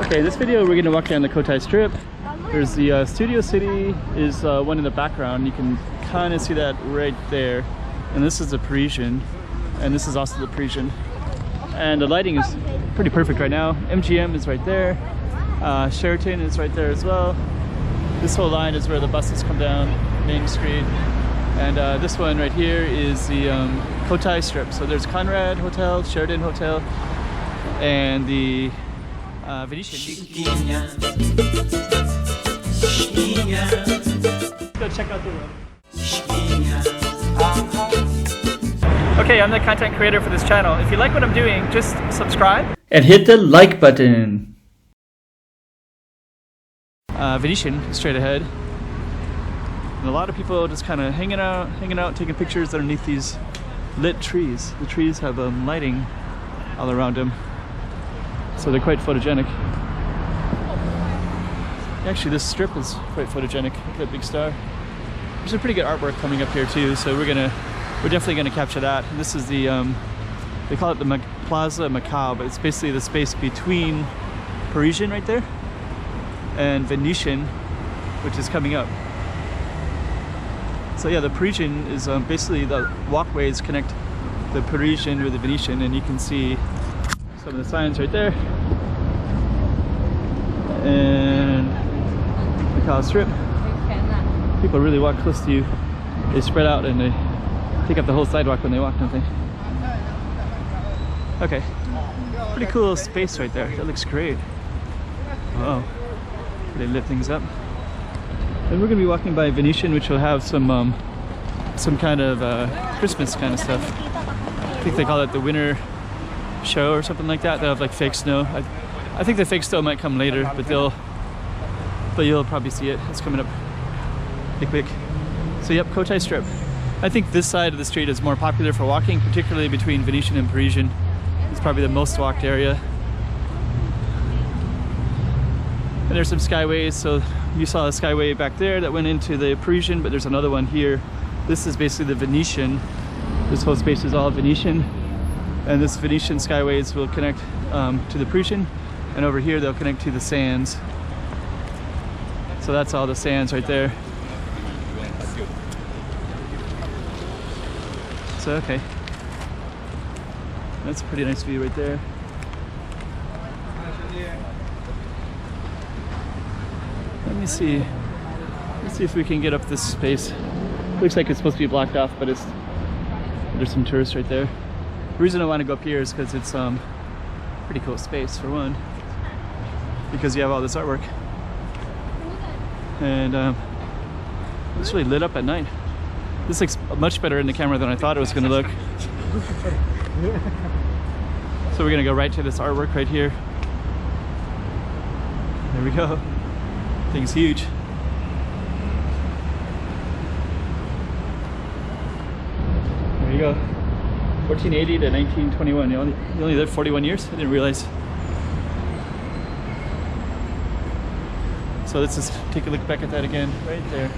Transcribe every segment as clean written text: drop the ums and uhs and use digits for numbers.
Okay, this video we're gonna walk down the Cotai Strip. There's the Studio City is one in the background. You can kind of see that right there. And this is the Parisian, and this is also the Parisian. And the lighting is pretty perfect right now. MGM is right there. Sheraton is right there as well. This whole line is where the buses come down Main Street. And this one right here is the Cotai Strip. So there's Conrad Hotel, Sheraton Hotel, and the Venetian. Go check out the room. Okay, I'm the content creator for this channel. If you like what I'm doing, just subscribe and hit the like button. Venetian straight ahead. And a lot of people just kind of hanging out, taking pictures underneath these lit trees. The trees have lighting all around them, so they're quite photogenic. Actually, this strip is quite photogenic. Look at that big star. There's some pretty good artwork coming up here too, so we're definitely gonna capture that. And this is the they call it the Plaza Macau, but it's basically the space between Parisian right there and Venetian, which is coming up. So yeah, the Parisian is basically the walkways connect the Parisian with the Venetian, and you can see some of the signs right there. And Macau Strip. People really walk close to you. They spread out and they take up the whole sidewalk when they walk, don't they? Okay. Pretty cool space right there. That looks great. Wow. They lit things up. And we're gonna be walking by Venetian, which will have some kind of Christmas kind of stuff. I think they call it the winter show or something like that. They'll have like fake snow. I think the fake snow might come later, but you'll probably see it. It's coming up quick. So yep, Cotai Strip. I think this side of the street is more popular for walking, particularly between Venetian and Parisian. It's probably the most walked area. And there's some skyways, so you saw a skyway back there that went into the Parisian, but there's another one here. This is basically the Venetian. This whole space is all Venetian. And this Venetian skyways will connect to the Parisian, and over here they'll connect to the sands. So that's all the sands right there. So okay, that's a pretty nice view right there. Let's see if we can get up this space. Looks like it's supposed to be blocked off, but there's some tourists right there. The reason I want to go up here is because it's pretty cool space for one, because you have all this artwork, and it's really lit up at night. This looks much better in the camera than I thought it was going to look. So we're going to go right to this artwork right here. There we go. Thing's huge. There you go. 1480 to 1921. You only lived 41 years? I didn't realize. So let's just take a look back at that again. Right there.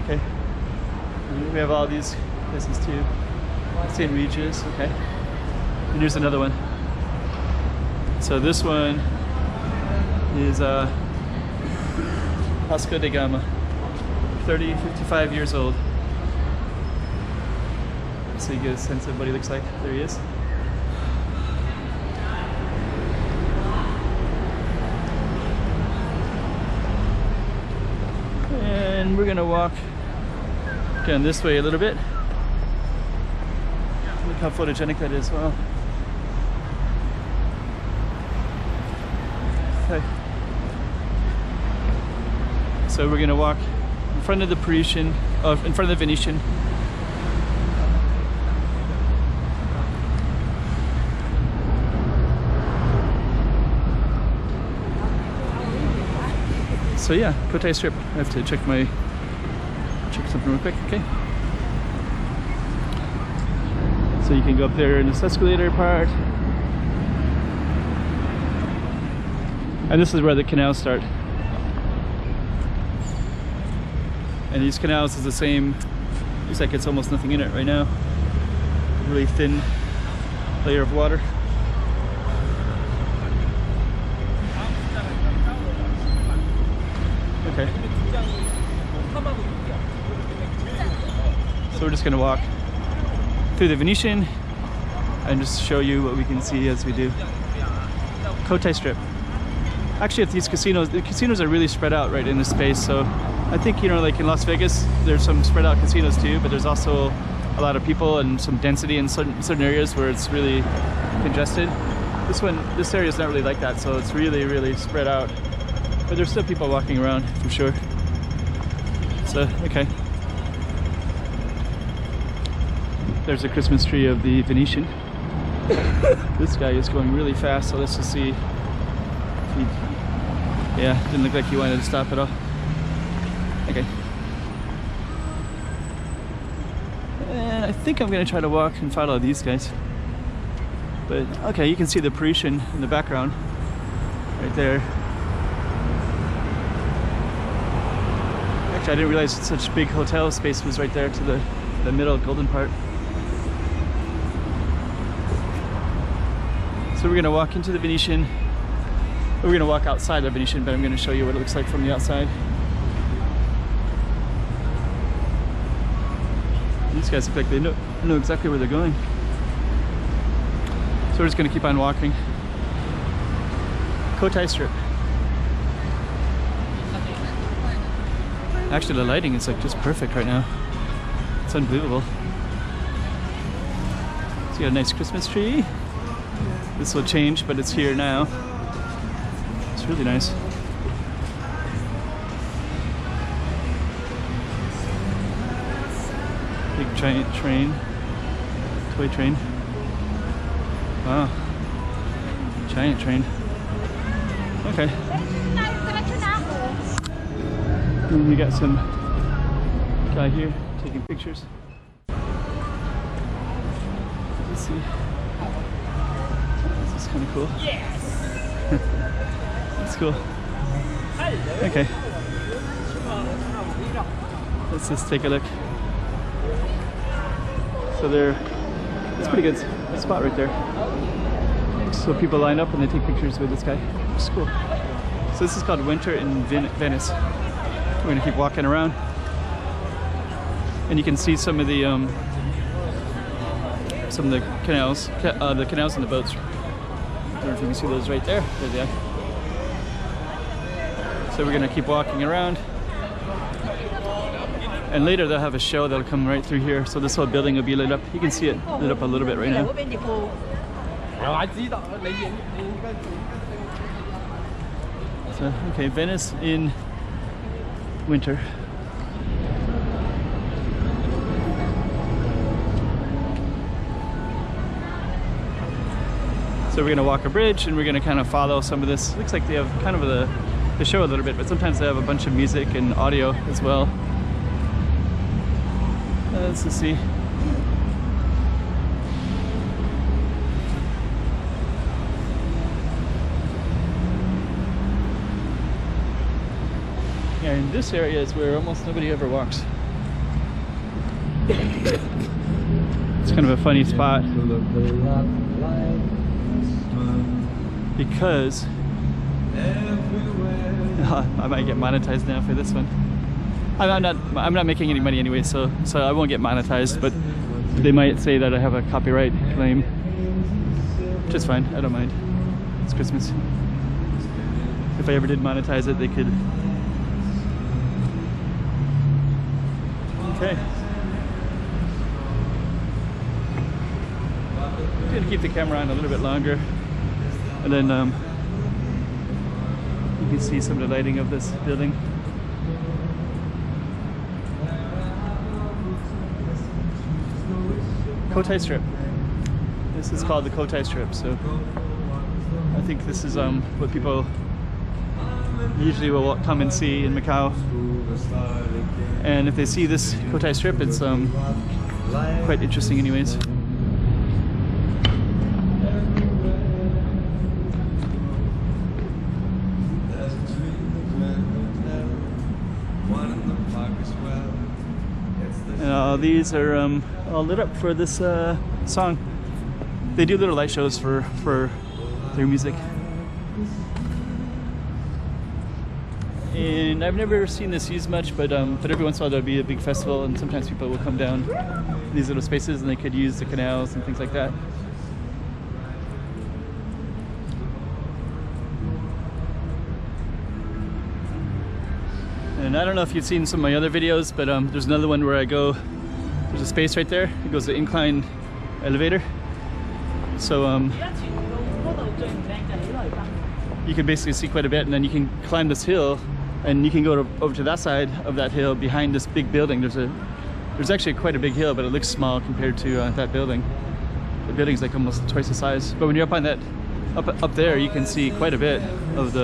Okay. We have all these places too. St. Regis, okay. And here's another one. So this one is Vasco da Gama, 55 years old. So you get a sense of what he looks like. There he is. And we're gonna walk down this way a little bit. Look how photogenic that is. Wow. Okay. So we're gonna walk in front of the Parisian, in front of the Venetian. So yeah, Cotai Strip. I have to check something real quick, okay? So you can go up there in this escalator part. And this is where the canals start. And these canals is the same, looks like it's almost nothing in it right now. Really thin layer of water. we're just gonna walk through the Venetian and just show you what we can see as we do. Cotai Strip. Actually, at these casinos, the casinos are really spread out right in this space. So I think, you know, like in Las Vegas, there's some spread out casinos too, but there's also a lot of people and some density in certain areas where it's really congested. This area is not really like that, so it's really, really spread out. But there's still people walking around for sure. So, okay. There's a Christmas tree of the Venetian. This guy is going really fast, so let's just see if he... Yeah, didn't look like he wanted to stop at all. Okay. And I think I'm gonna try to walk and follow these guys. But, okay, you can see the Parisian in the background. Right there. Actually, I didn't realize such big hotel space was right there to the middle golden part. So we're gonna walk into the Venetian. We're gonna walk outside the Venetian, but I'm gonna show you what it looks like from the outside. These guys look like they know exactly where they're going. So we're just gonna keep on walking. Cotai Strip. Actually, the lighting is like just perfect right now. It's unbelievable. So you got a nice Christmas tree. This will change, but it's here now. It's really nice. Big giant train, toy train. Wow, giant train. Okay. And we got some guy here taking pictures. Let's see. This is kind of cool. Yes. That's cool. Okay. Let's just take a look. So it's pretty good spot right there. So people line up and they take pictures with this guy. It's cool. So this is called Winter in Venice. We're gonna keep walking around, and you can see some of the canals, the canals and the boats. I don't know if you can see those right there. There they are. So we're gonna keep walking around, and later they'll have a show that'll come right through here. So this whole building will be lit up. You can see it lit up a little bit right now. So, okay, Venice in winter. So we're gonna walk a bridge and we're gonna kind of follow some of this. Looks like they have kind of the show a little bit, but sometimes they have a bunch of music and audio as well. Let's just see. Yeah, in this area is where almost nobody ever walks. It's kind of a funny spot because I might get monetized now for this one. I'm not making any money anyway, so I won't get monetized, but they might say that I have a copyright claim, which is fine. I don't mind. It's Christmas. If I ever did monetize it, they could. Okay. I'm gonna keep the camera on a little bit longer, and then you can see some of the lighting of this building. Cotai Strip. This is called the Cotai Strip, so I think this is what people usually will come and see in Macau. And if they see this Cotai Strip, it's quite interesting anyways. And these are all lit up for this song. They do little light shows for their music. And mean, I've never seen this used much, but every once in a while there'll be a big festival, and sometimes people will come down these little spaces and they could use the canals and things like that. And I don't know if you've seen some of my other videos, but there's another one where I go, there's a space right there, it goes the incline elevator. So you can basically see quite a bit, and then you can climb this hill and you can go over to that side of that hill behind this big building. There's actually quite a big hill, but it looks small compared to that building. The building's like almost twice the size. But when you're up on that, up there, you can see quite a bit of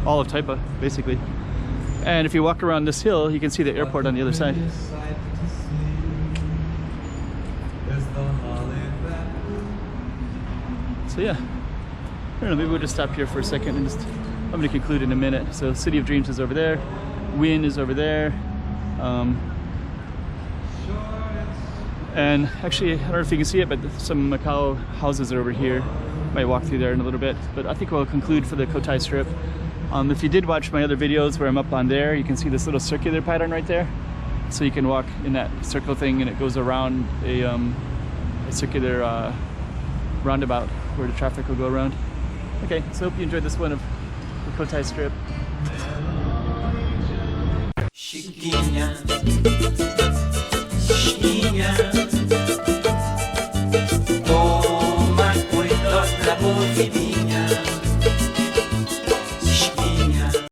all of Taipa, basically. And if you walk around this hill, you can see the airport on the other side. So yeah, I don't know, maybe we'll just stop here for a second and I'm going to conclude in a minute. So City of Dreams is over there, Wynn is over there, and actually, I don't know if you can see it, but some Macau houses are over here. Might walk through there in a little bit, but I think we'll conclude for the Cotai Strip. If you did watch my other videos where I'm up on there, you can see this little circular pattern right there. So you can walk in that circle thing and it goes around a circular roundabout where the traffic will go around. Okay, so hope you enjoyed this one of the Cotai Strip.